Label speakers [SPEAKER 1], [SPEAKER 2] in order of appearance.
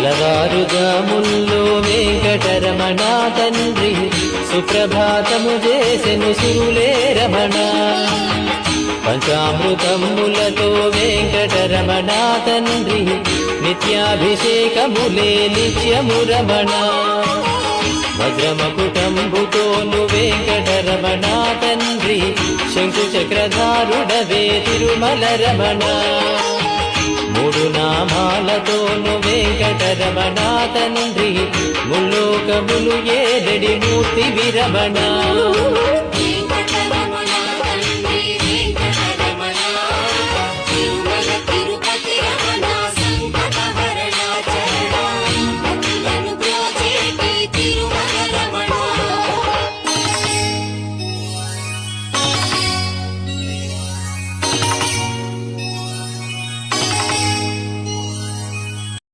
[SPEAKER 1] తెల్లవారుజాముల్లో వెంకటరమణ తండ్రి సుప్రభాతము చేసెను సురులే రమణ. పంచామృతములతో వెంకటరమణ తండ్రి నిత్యాభిషేకములే నిత్యము రమణ. వజ్రమకుటంబుతోను వెంకటరమణ తండ్రి శంకు చక్రధారుడవే తిరుమల రమణ. మూడు నామాలతోను వెంకటరమణ తండ్రి ముల్లోకములు ఏదడి మూర్తి విరమణ.